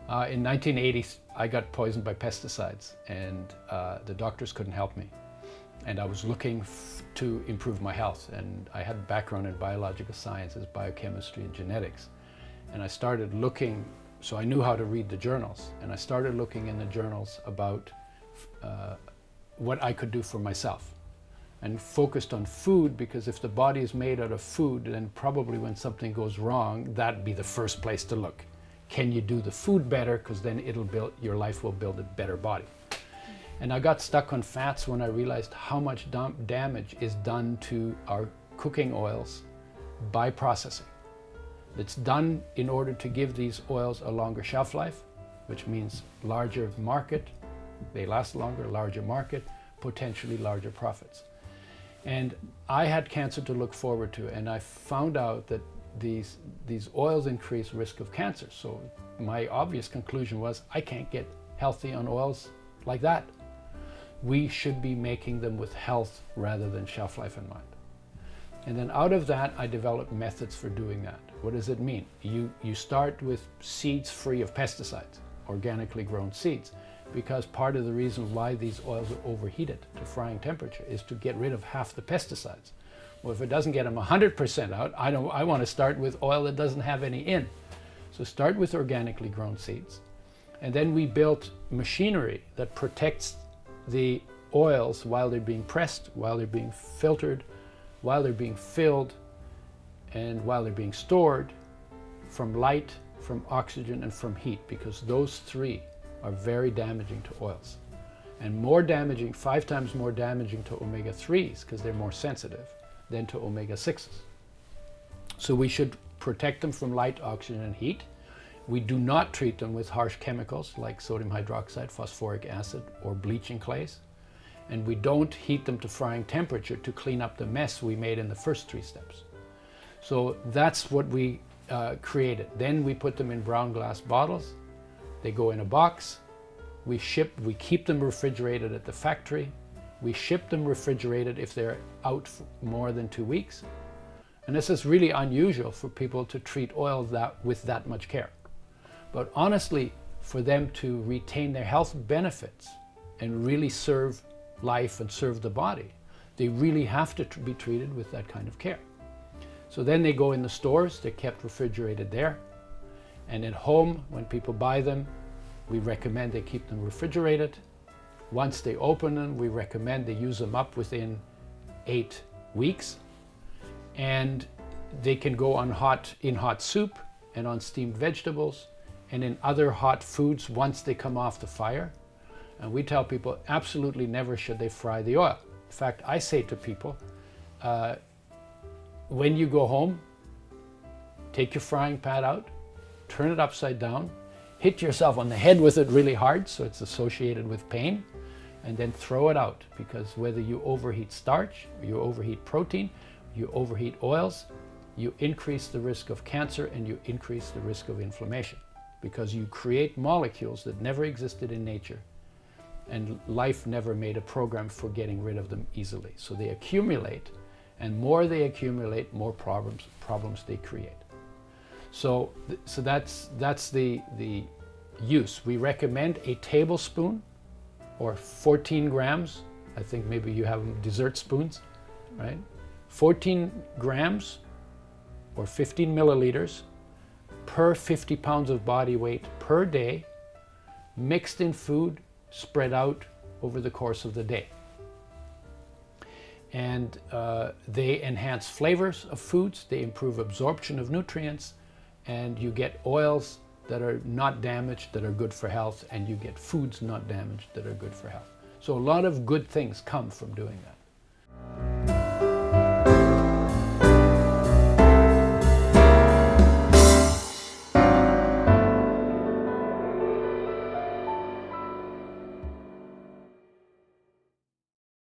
In 1980, I got poisoned by pesticides, and the doctors couldn't help me. And I was looking to improve my health, and I had a background in biological sciences, biochemistry, and genetics. And I started looking, so I knew how to read the journals, and I started looking in the journals about what I could do for myself, and focused on food, because if the body is made out of food, then probably when something goes wrong, that'd be the first place to look. Can you do the food better? Because then your life will build a better body. And I got stuck on fats when I realized how much damage is done to our cooking oils by processing. It's done in order to give these oils a longer shelf life, which means larger market. They last longer, larger market, potentially larger profits. And I had cancer to look forward to, and I found out that these oils increase risk of cancer. So my obvious conclusion was, I can't get healthy on oils like that. We should be making them with health rather than shelf life in mind. And then out of that, I developed methods for doing that. What does it mean? You start with seeds free of pesticides, organically grown seeds, because part of the reason why these oils are overheated to frying temperature is to get rid of half the pesticides. Well, if it doesn't get them 100% out, I want to start with oil that doesn't have any in. So start with organically grown seeds. And then we built machinery that protects the oils while they're being pressed, while they're being filtered, while they're being filled, and while they're being stored from light, from oxygen, and from heat, because those three are very damaging to oils. And more damaging, 5 times more damaging to omega-3s, because they're more sensitive, than to omega-6s. So we should protect them from light, oxygen, and heat. We do not treat them with harsh chemicals like sodium hydroxide, phosphoric acid, or bleaching clays. And we don't heat them to frying temperature to clean up the mess we made in the first 3 steps. So that's what we created. Then we put them in brown glass bottles. They go in a box. We keep them refrigerated at the factory. We ship them refrigerated if they're out for more than 2 weeks. And this is really unusual for people to treat oil with that much care. But honestly, for them to retain their health benefits and really serve life and serve the body, they really have to be treated with that kind of care. So then they go in the stores, they're kept refrigerated there. And at home, when people buy them, we recommend they keep them refrigerated. Once they open them, we recommend they use them up within 8 weeks. And they can go on in hot soup and on steamed vegetables and in other hot foods once they come off the fire. And we tell people absolutely never should they fry the oil. In fact, I say to people, when you go home, take your frying pan out, turn it upside down, hit yourself on the head with it really hard so it's associated with pain, and then throw it out, because whether you overheat starch, or you overheat protein, you overheat oils, you increase the risk of cancer and you increase the risk of inflammation, because you create molecules that never existed in nature, and life never made a program for getting rid of them easily. So they accumulate, and more they accumulate, more problems they create. So that's the use. We recommend a tablespoon or 14 grams. I think maybe you have dessert spoons, right? 14 grams or 15 milliliters per 50 pounds of body weight per day, mixed in food, spread out over the course of the day. And they enhance flavors of foods, they improve absorption of nutrients, and you get oils that are not damaged, that are good for health, and you get foods not damaged that are good for health. So a lot of good things come from doing that.